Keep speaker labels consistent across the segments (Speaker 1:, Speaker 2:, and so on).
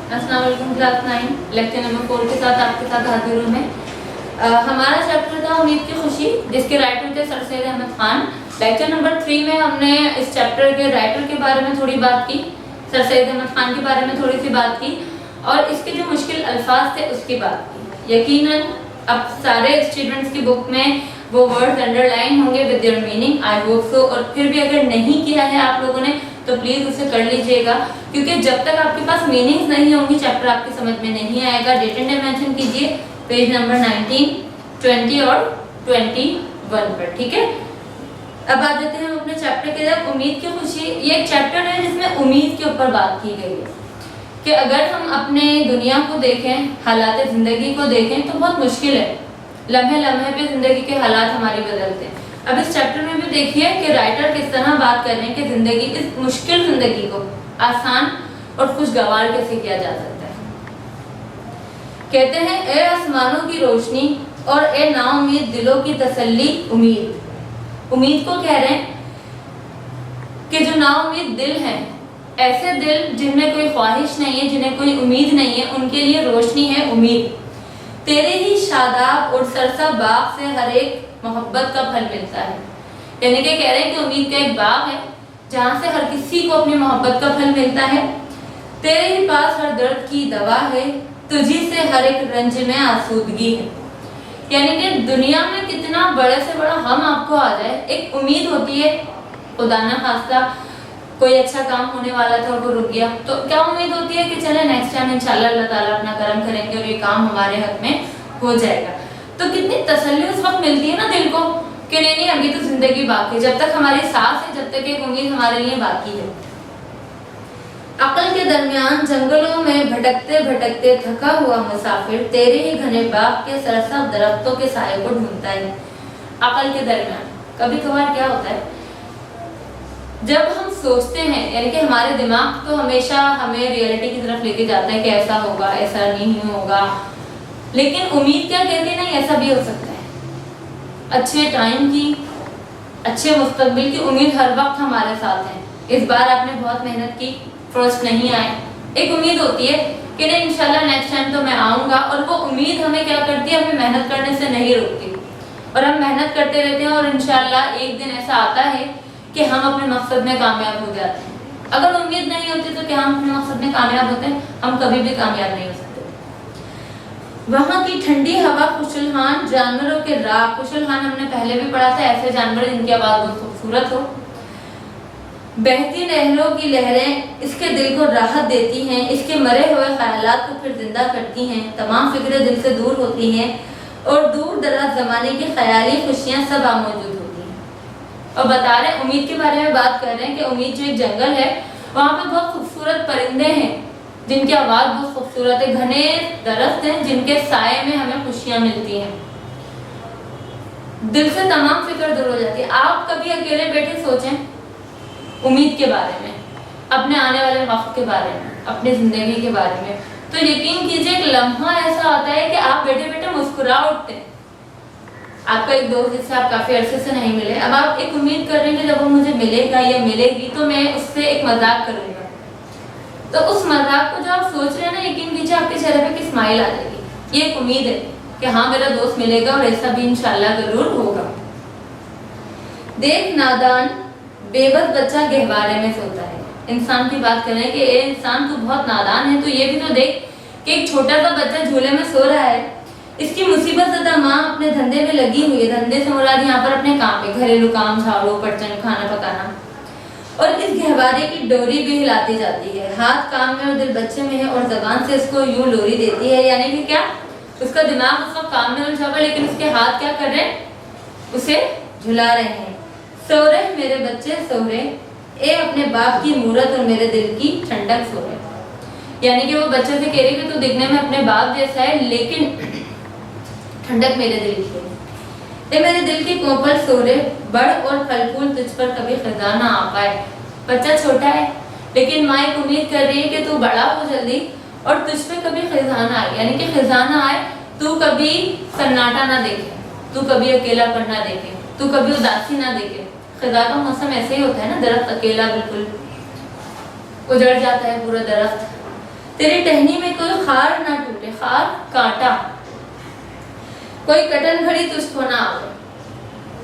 Speaker 1: अस्सलाम वालेकुम class 9 lecture number 4 के साथ आपके साथ हाजिर हूँ मैं। हमारा चैप्टर था उम्मीद की खुशी, जिसके राइटर थे Sir Syed Ahmed Khan. Lecture number 3 में हमने इस चैप्टर के राइटर के बारे में थोड़ी बात की, सर सैयद अहमद खान के बारे में थोड़ी सी बात की और इसके जो मुश्किल अल्फाज थे उसकी बात की। यकीनन अब सारे स्टूडेंट्स की बुक में वो वर्ड्स अंडरलाइन होंगे with their meaning, I hope so. और फिर भी अगर नहीं किया है आप लोगों ने तो प्लीज उसे कर लीजिएगा, क्योंकि जब तक आपके पास मीनिंग्स नहीं होंगी चैप्टर आपकी समझ में नहीं आएगा। डेट एंड टाइम मेंशन कीजिए पेज नंबर 19, 20 और 21 पर, ठीक है। अब आ जाते हैं हम अपने चैप्टर के लिए, उम्मीद की खुशी। ये एक चैप्टर है जिसमें उम्मीद के ऊपर बात की गई है कि अगर हम अपने दुनिया को देखें, हालात जिंदगी को देखें तो बहुत मुश्किल है, लम्हे लम्हे पे जिंदगी के हालात हमारी बदलते हैं। अब इस चैप्टर में भी देखिए कि राइटर किस तरह बात कर रहे हैं कि जिंदगी, इस मुश्किल जिंदगी को आसान और खुशगवार कैसे किया जा सकता है। कहते हैं, ए आसमानों की रोशनी और ए नाउम्मीद दिलों की तसल्ली उम्मीद। उम्मीद को कह रहे हैं कि जो नाउम्मीद दिल हैं, ऐसे दिल जिनमें कोई ख्वाहिश नहीं है, जिन्हें कोई उम्मीद नहीं है, उनके लिए रोशनी है उम्मीद। तेरे ही शादाब और सरसा बाग से हर एक मोहब्बत का फल मिलता है। यानी कि कह रहे हैं कि उम्मीद का एक बाग है जहाँ से हर किसी को अपनी मोहब्बत का फल मिलता है। तेरे ही पास हर दर्द की दवा है, तुझी से हर एक रंज में आसूदगी है। यानी कि दुनिया में कितना बड़े से बड़ा हम आपको आ जाए, एक उम्मीद होती है, खुदा ना खास्ता कोई अच्छा काम होने वाला था और वो रुक गया, तो क्या उम्मीद होती है कि चले नेक्स्ट टाइम इंशाल्लाह अल्लाह ताला अपना करम करेंगे और ये काम हमारे हक में हो जाएगा। तो कितनी तसल्ली उस वक्त मिलती है ना दिल को कि नहीं अभी तो जिंदगी बाकी है, जब तक हमारी सांस है, जब तक एक उम्मीद हमारे लिए बाकी है। अक्ल के दरमियान जंगलों में भटकते भटकते थका हुआ मुसाफिर तेरे ही घने बाग के सरसब्ज दरख्तों के साए को ढूंढता है। अक्ल के दरमियान कभी कभार क्या होता है, जब हम सोचते हैं, यानी कि हमारे दिमाग तो हमेशा हमें रियलिटी की तरफ लेके जाता है कि ऐसा होगा, ऐसा नहीं होगा, लेकिन उम्मीद क्या कहती है, नहीं ऐसा भी हो सकता है। अच्छे टाइम की, अच्छे मुस्तकबिल की उम्मीद हर वक्त हमारे साथ है। इस बार आपने बहुत मेहनत की, फर्स्ट नहीं आए, एक उम्मीद होती है कि नहीं इंशाल्लाह नेक्स्ट टाइम तो मैं आऊँगा, और वो उम्मीद हमें क्या करती है, हमें मेहनत करने से नहीं रोकती और हम मेहनत करते रहते हैं और इंशाल्लाह एक दिन ऐसा आता है कि हम अपने मकसद में कामयाब हो जाते हैं। अगर उम्मीद नहीं होती तो क्या हम अपने मकसद में कामयाब होते हैं? हम कभी भी कामयाब नहीं हो सकते। वहाँ की ठंडी हवा खुशलहान जानवरों के राग, खुशलहान हमने पहले भी पढ़ा था, ऐसे जानवर जिनकी आवाज़ बहुत खूबसूरत हो। बहती नहरों की लहरें इसके दिल को राहत देती हैं, इसके मरे हुए ख्यालात को फिर जिंदा करती हैं, तमाम फिक्रें दिल से दूर होती हैं और दूर दराज ज़माने की ख्याली खुशियाँ सब मौजूद होती हैं। और बता रहे हैं, उम्मीद के बारे में बात कर रहे हैं कि उम्मीद जो एक जंगल है, वहाँ पे बहुत खूबसूरत परिंदे हैं जिनकी आवाज़ बहुत खूबसूरत है, घने दरख्त हैं जिनके साए में हमें खुशियाँ मिलती हैं, दिल से तमाम फिक्र दूर हो जाती है। आप कभी अकेले बैठे सोचें उम्मीद के बारे में, अपने आने वाले वक्त के बारे में, अपनी ज़िंदगी के बारे में, तो यकीन कीजिए एक लम्हा ऐसा आता है कि आप बैठे बैठे मुस्कुरा उठते हैं। आपका एक दोस्त जिससे आप काफ़ी अरसे से नहीं मिले, अब आप एक उम्मीद कर रहे हैं कि जब वो मुझे मिलेगा या मिलेगी तो मैं उससे एक मजाक करूँगा, तो उस मजाक को जो आप सोच रहे हैं ना, यकीन कीजिए आपके चेहरे पे की स्माइल आ जाएगी। ये एक उम्मीद है कि हाँ मेरा दोस्त मिलेगा और ऐसा भी इंशाल्लाह ज़रूर होगा। देख नादान बेबस बच्चा गहवारे में सोता है। इंसान की बात करें कि ए इंसान तू बहुत नादान है, तो ये भी तो देख कि एक छोटा सा बच्चा झूले में सो रहा है, इसकी मुसीबत ज़दा माँ अपने धंधे में लगी हुई है। धंधे से मुराद यहाँ पर अपने काम पे, घरेलू काम, झाड़ू बर्तन, खाना पकाना, और इस गहवारे की डोरी भी हिलाती जाती है। हाथ काम में और दिल बच्चे में है और ज़बान से इसको यूं लोरी देती है। यानी कि क्या, उसका दिमाग उस वक्त काम में उलझा हुआ, लेकिन उसके हाथ क्या कर रहे हैं, उसे झुला रहे हैं। सो रहे मेरे बच्चे सो रहे, ए अपने बाप की मूरत और मेरे दिल की ठंडक सो रहे। यानी कि वो बच्चे से कह रही कि तू दिखने में अपने बाप जैसा है, लेकिन ठंडक मेरे दिल की है। ए मेरे दिल की कोपल सो रहे, बड़ और फल फूल तुझ पर कभी खजाना आ पाए। बच्चा छोटा है लेकिन माँ एक उम्मीद कर रही है कि तू बड़ा हो जल्दी और तुझ पे कभी खजाना आए, यानी कि खजाना आए, तू कभी सन्नाटा ना देखे, तू कभी अकेलापन ना देखे, तू कभी उदासी ना देखे। खजा का मौसम ऐसे ही होता है ना, दरख्त अकेला बिल्कुल उजड़ जाता है पूरा दरख्त, तेरी टहनी में कोई खार ना टूटे, खार कांटा, कोई कटन घड़ी तुझको ना आवे,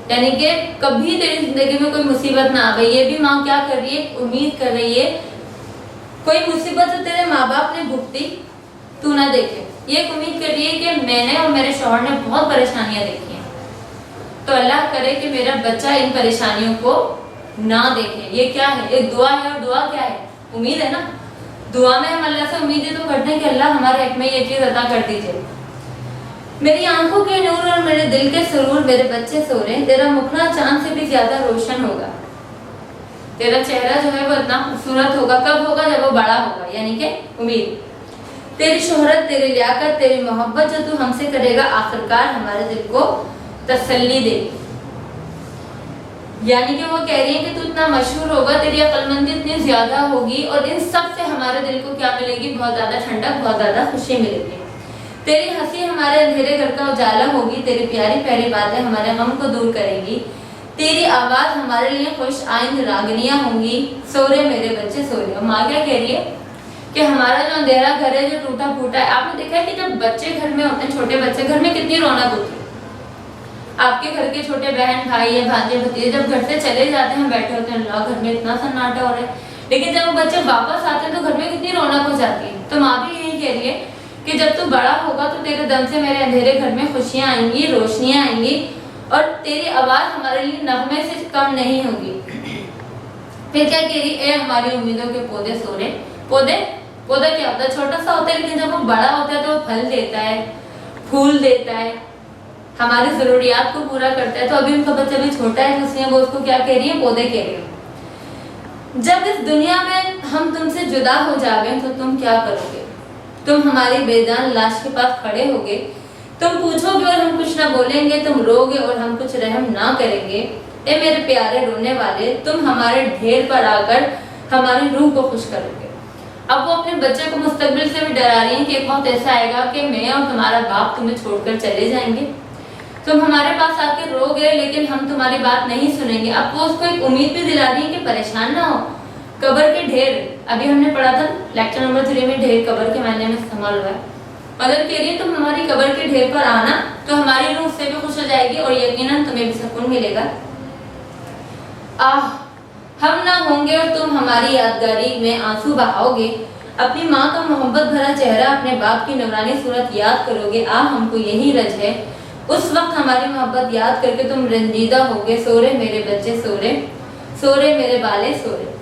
Speaker 1: यानी कि कभी तेरी जिंदगी में कोई मुसीबत ना आवे। ये भी माँ क्या कर रही है, उम्मीद कर रही है कोई मुसीबत तो तेरे माँ बाप ने भुगती तू ना देखे। ये उम्मीद कर रही है कि मैंने और मेरे शौहर ने बहुत परेशानियां देखी हैं, तो अल्लाह करे कि मेरा बच्चा इन परेशानियों को ना देखे। ये क्या है, एक दुआ है, और दुआ क्या है, उम्मीद है ना। दुआ में हम अल्लाह से उम्मीदें तो करते हैं कि अल्लाह हमारे हक में ये चीज अता कर दीजिए। मेरी आंखों के नूर और मेरे दिल के सुरूर, मेरे बच्चे सो रहे, तेरा मुखड़ा चांद से भी ज्यादा रोशन होगा, तेरा चेहरा जो है वो इतना खूबसूरत होगा। कब होगा, जब वो बड़ा होगा, यानी कि उम्मीद। तेरी शोहरत, तेरी लियाकत, तेरी मोहब्बत जो तू हमसे करेगा आखिरकार हमारे दिल को तसल्ली देगी। यानी कि वो कह रही है कि तू इतना मशहूर होगा, तेरी अक्लमंदी इतनी ज्यादा होगी, और इन सब से हमारे दिल को क्या मिलेगी, बहुत ज्यादा ठंडक, बहुत ज्यादा खुशी मिलेगी। तेरी हंसी हमारे अंधेरे घर का उजाला होगी, तेरी प्यारी प्यारी बातें हमारे गम को दूर करेंगी, तेरी आवाज हमारे लिए खुश आइंद रागनियां होंगी। सो रे मेरे बच्चे सो रे। माँ क्या कह रही है कि हमारा जो अंधेरा घर है, जो टूटा फूटा है, आपने देखा है कि जब बच्चे घर में होते हैं, छोटे बच्चे, घर में कितनी रौनक होती है। आपके घर के छोटे बहन भाई या भांजे भतीजे जब घर से चले जाते हैं, बैठे होते हैं, अल्लाह घर में इतना सन्नाटा हो रहा है, लेकिन जब वो बच्चे वापस आते हैं तो घर में कितनी रौनक हो जाती है। तो माँ भी यही कह रही है कि जब तू बड़ा होगा तो तेरे दम से मेरे अंधेरे घर में खुशियां आएंगी, रोशनियां आएंगी, और तेरी आवाज हमारे लिए नगमे से कम नहीं होगी। फिर क्या कह रही, ए हमारी उम्मीदों के पौधे सो रहे। पौधा क्या होता है, छोटा सा होता है, लेकिन जब वो बड़ा होता है तो वो फल देता है, फूल देता है, हमारी जरूरियात को पूरा करता है। तो अभी उनका बच्चा भी छोटा है, तो इसलिए वो उसको क्या कह रही है, पौधे कह रही है। जब इस दुनिया में हम तुमसे जुदा हो जावे तो तुम क्या करोगे, तुम हमारी बेजान लाश के पास खड़े होगे, तुम पूछोगे और हम कुछ ना बोलेंगे, तुम रोगे और हम कुछ रहम ना करेंगे। ए मेरे प्यारे रोने वाले, तुम हमारे ढेर पर आकर हमारी रूह को खुश करोगे। अब वो अपने बच्चे को मुस्तकबिल से भी डरा रही है कि एक वक्त ऐसा आएगा कि मैं और तुम्हारा बाप तुम्हें छोड़कर चले जाएंगे, तुम हमारे पास आके रोगे लेकिन हम तुम्हारी बात नहीं सुनेंगे। अब वो उसको एक उम्मीद भी दिला रही है कि परेशान ना हो। कब्र के ढेर, अभी हमने पढ़ा था लेक्चर नंबर 3 में, ढेर कब्र के मायने में इस्तेमाल हुआ है। मदर कह रही है तुम हमारी कब्र के ढेर पर आना, तो हमारी रूह से भी खुश हो जाएगी और यकीनन तुम्हें भी सुकून मिलेगा। आह हम ना होंगे और तुम हमारी यादगारी में आंसू बहाओगे, अपनी माँ का मोहब्बत भरा चेहरा, अपने बाप की नूरानी सूरत याद करोगे। हमको यही रज है, उस वक्त हमारी मोहब्बत याद करके तुम रंजीदा होगे। सो रे मेरे बच्चे सो रे मेरे बाले सो रे।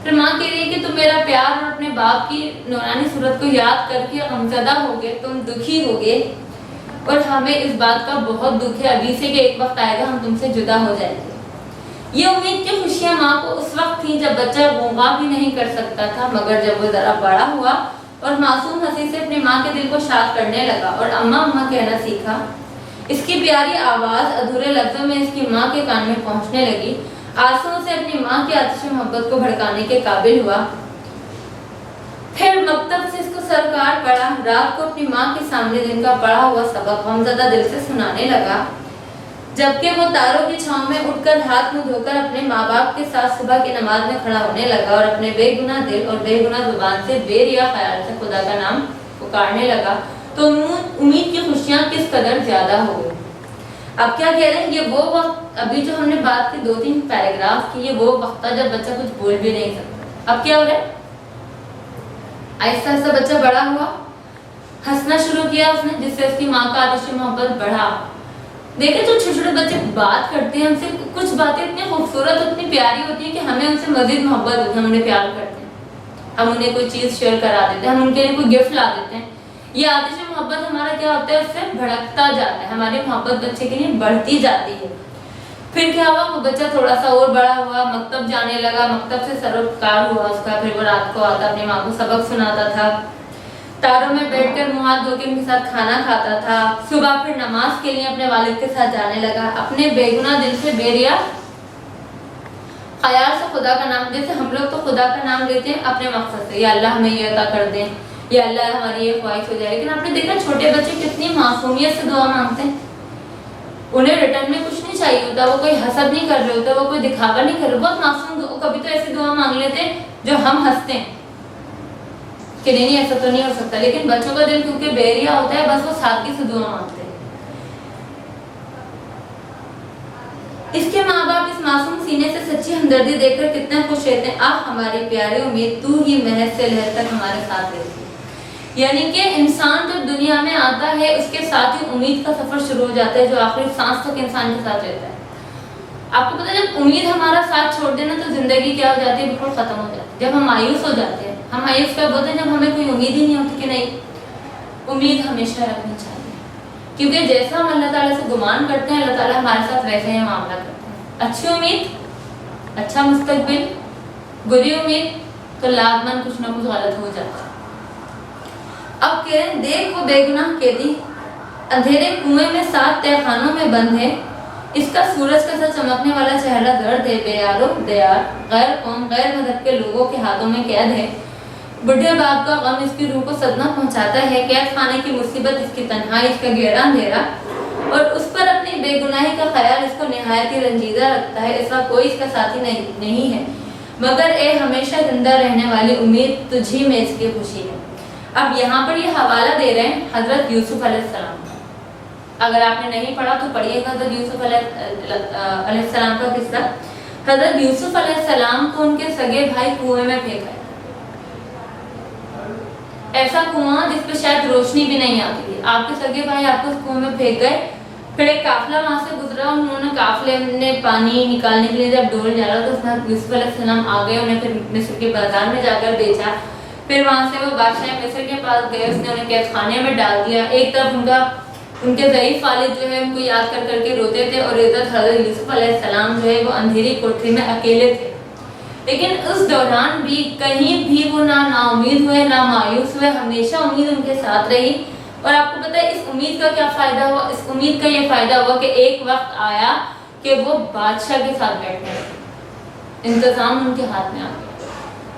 Speaker 1: फिर माँ कह रही है कि तुम मेरा प्यार और अपने बाप की नूरानी सूरत को याद करके गमज़दा होगे, तुम दुखी होगे, और हमें इस बात का बहुत दुख है अभी से कि एक वक्त आएगा हम तुमसे जुदा हो जाएंगे। ये उम्मीद की खुशियाँ माँ को उस वक्त थी जब बच्चा गूंगा भी नहीं कर सकता था, मगर जब वो जरा बड़ा हुआ और मासूम हंसी से अपनी माँ के दिल को शाद करने लगा और अम्मा अम्मा कहना सीखा, इसकी प्यारी आवाज अधूरे लफ्जों में इसकी माँ के कान में पहुंचने लगी, आंसुओं से अपनी माँ की आतिश मोहब्बत को भड़काने के काबिल हुआ। फिर मकतब से इसको सरकार पढ़ा, रात को अपनी माँ के सामने दिन का पढ़ा हुआ सबक गमज़दा दिल से सुनाने लगा, जबकि वो तारों की छांव में उठकर हाथ मुंह धोकर अपने माँ बाप के साथ सुबह की नमाज में खड़ा होने लगा और अपने बेगुनाह दिल और बेगुनाह जुबान से बेरिया ख्याल से खुदा का नाम पुकारने लगा। तो उम्मीद की खुशियाँ किस कदर ज्यादा हो गई। अब क्या कह रहे हैं, ये वो वक्त, अभी जो हमने बात की 2-3 पैराग्राफ की, ये वो वक्त था जब बच्चा कुछ बोल भी नहीं सकता। अब क्या हो रहा है, आहिस्ता आहिस्ता बच्चा बड़ा हुआ, हंसना शुरू किया उसने, जिससे उसकी माँ का आतिश मोहब्बत बढ़ा। देखे जो छोटे छोटे बच्चे बात करते हैं हमसे, कुछ बातें इतनी खूबसूरत, इतनी प्यारी होती है कि हमें उनसे मजीद मोहब्बत होती है, हम उन्हें प्यार करते हैं, हम उन्हें कोई चीज़ शेयर करा देते हैं, हम उनके लिए कोई गिफ्ट ला देते हैं। ये आतिश मोहब्बत हमारा क्या होता है, उससे भड़कता जाता है, हमारी मोहब्बत बच्चे के लिए बढ़ती जाती है। फिर क्या हुआ, वो बच्चा थोड़ा सा और बड़ा हुआ, मकतब जाने लगा, मकतब से सरोकार हुआ उसका। फिर वो रात को आता, अपनी माँ को सबक सुनाता था, तारों में बैठकर मुँह हाथ धो के उनके साथ खाना खाता था। सुबह फिर नमाज के लिए अपने वालिद के साथ जाने लगा, अपने बेगुनाह दिल से बेरिया ख्याल से खुदा का नाम, जैसे हम लोग तो खुदा का नाम लेते हैं अपने मकसद से, या अल्लाह हमें ये अता कर दें, या अल्लाह हमारी ये ख्वाहिश हो जाए। लेकिन आपने देखा छोटे बच्चे कितनी मासूमियत से दुआ मांगते हैं, उन्हें रिटर्न में कुछ नहीं चाहिए होता, वो कोई हसद नहीं कर रहे होते, वो कोई दिखावा नहीं कर रहे, बहुत मासूम। कभी तो ऐसी दुआ मांग लेते हैं जो हम हंसते हैं। کہ नहीं ऐसा तो नहीं हो सकता, लेकिन बच्चों का दिल क्योंकि बेरिया होता है, बस वो सादगी से दुआ मांगते हैं। इसके माँ बाप इस मासूम सीने से सच्ची हमदर्दी देखकर कितना खुश रहते हैं, आह हमारी प्यारी उम्मीद, तू ही महज से लहर तक हमारे साथ रहती है। यानी कि इंसान जब दुनिया में आता है उसके साथ ही उम्मीद का सफर शुरू हो जाता है, जो आखिरी सांस तक इंसान के साथ रहता है। आपको पता है जब उम्मीद हमारा साथ छोड़ देना तो जिंदगी क्या हो जाती है, बिल्कुल खत्म हो जाती है। जब हम मायूस हो जाते हैं, हम मायूस कब होते हैं, जब हमें कोई उम्मीद ही नहीं होती कि नहीं उम्मीद हमेशा रखनी चाहिए, क्योंकि जैसा हम अल्लाह ताला से गुमान करते हैं अल्लाह ताला हमारे साथ वैसे ही मामला करते हैं। अच्छी उम्मीद अच्छा मुस्तकबिल, बुरी उम्मीद तो लाजमन कुछ ना कुछ गलत हो जाता है। अब कह रहे देख वो बेगुनाह कैदी अंधेरे कुएं में 7 तहखानों में बंद है, इसका सूरज का सा चमकने वाला चेहरा दर्द है बेयारो दयार, गैर कौम गैर मजहब के लोगों के हाथों में कैद है। बुढ़े बाप का गम इसकी रूह को सदमा पहुंचाता है, कैद खाने की मुसीबत इसकी तन्हाई, इसका गहरा अंधेरा और उस पर अपनी बेगुनाही का ख्याल इसको निहायत ही रंजीदा रखता है। ऐसा कोई इसका साथी नहीं है, मगर ए हमेशा जिंदा रहने वाली उम्मीद तुझी में इसकी खुशी है। अब यहाँ पर ये हवाला दे रहे हैं हजरत यूसुफ अलैहिस्सलाम का। अगर आपने नहीं पढ़ा तो पढ़िएगा हजरत यूसुफ अलैहिस्सलाम का किस्सा। हजरत यूसुफ अलैहिस्सलाम को उनके सगे भाई कुएं में फेंका, ऐसा कुआं जिस पे शायद रोशनी भी नहीं आती थी। आपके सगे भाई आपको कुएं में फेंक गए, फिर एक काफिला वहां से गुजरा, उन्होंने काफिले ने पानी निकालने के लिए जब डोल डाला तो उसमें यूसुफ अलैहिस्सलाम आ गए, उन्हें फिर मिस्र के बाजार में जाकर बेचा। फिर वहां से वो बादशाह मिस्र के पास गए, उसने उन्हें कैद खाने में डाल दिया। एक तरफ उनके ज़ईफ़ वालिद जो है उनको याद कर करके रोते थे और इधर हज़रत यूसुफ अलैहिस्सलाम जो है वो अंधेरी कोठरी में अकेले थे। लेकिन उस दौरान भी कहीं भी वो ना नाउमीद हुए ना मायूस हुए, हमेशा उम्मीद उनके साथ रही। और आपको पता है इस उम्मीद का क्या फ़ायदा हुआ? इस उम्मीद का ये फ़ायदा हुआ कि एक वक्त आया कि वो बादशाह के साथ बैठने लगे, इंतज़ाम उनके हाथ में आ गया।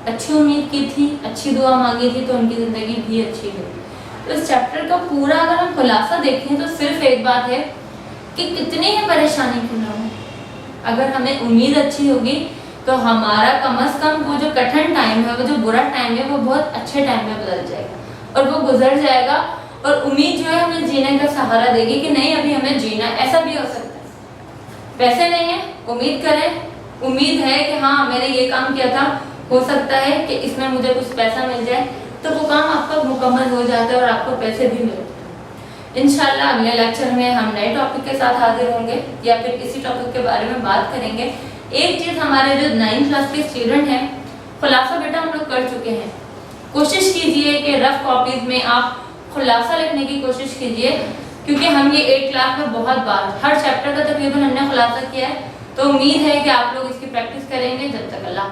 Speaker 1: अच्छी उम्मीद की थी, अच्छी दुआ मांगी थी तो उनकी ज़िंदगी भी अच्छी हुई। तो इस चैप्टर का पूरा अगर हम खुलासा देखें तो सिर्फ एक बात है कि कितनी ही परेशानी क्यों ना हो, अगर हमें उम्मीद अच्छी होगी तो हमारा कम से कम वो जो कठिन टाइम है, वो जो बुरा टाइम है, वो बहुत अच्छे टाइम में बदल जाएगा और वो गुजर जाएगा। और उम्मीद जो है हमें जीने का सहारा देगी कि नहीं अभी हमें जीना, ऐसा भी हो सकता है। पैसे नहीं है, उम्मीद करें, उम्मीद है कि हाँ मैंने ये काम किया था, हो सकता है कि इसमें मुझे कुछ पैसा मिल जाए, तो वो काम आपका मुकम्मल हो जाता है और आपको पैसे भी मिलते हैं। इंशाल्लाह अगले लेक्चर में हम नए टॉपिक के साथ हाजिर होंगे या फिर किसी टॉपिक के बारे में बात करेंगे। एक चीज़ हमारे जो 9th क्लास के स्टूडेंट हैं, खुलासा बेटा हम लोग कर चुके हैं। कोशिश कीजिए कि रफ कॉपीज़ में आप खुलासा लिखने की कोशिश कीजिए, क्योंकि हम ये 8th क्लास में बहुत बार हर चैप्टर का तकरीबन हमने खुलासा किया है। तो उम्मीद है कि आप लोग इसकी प्रैक्टिस करेंगे। जब तक अल्लाह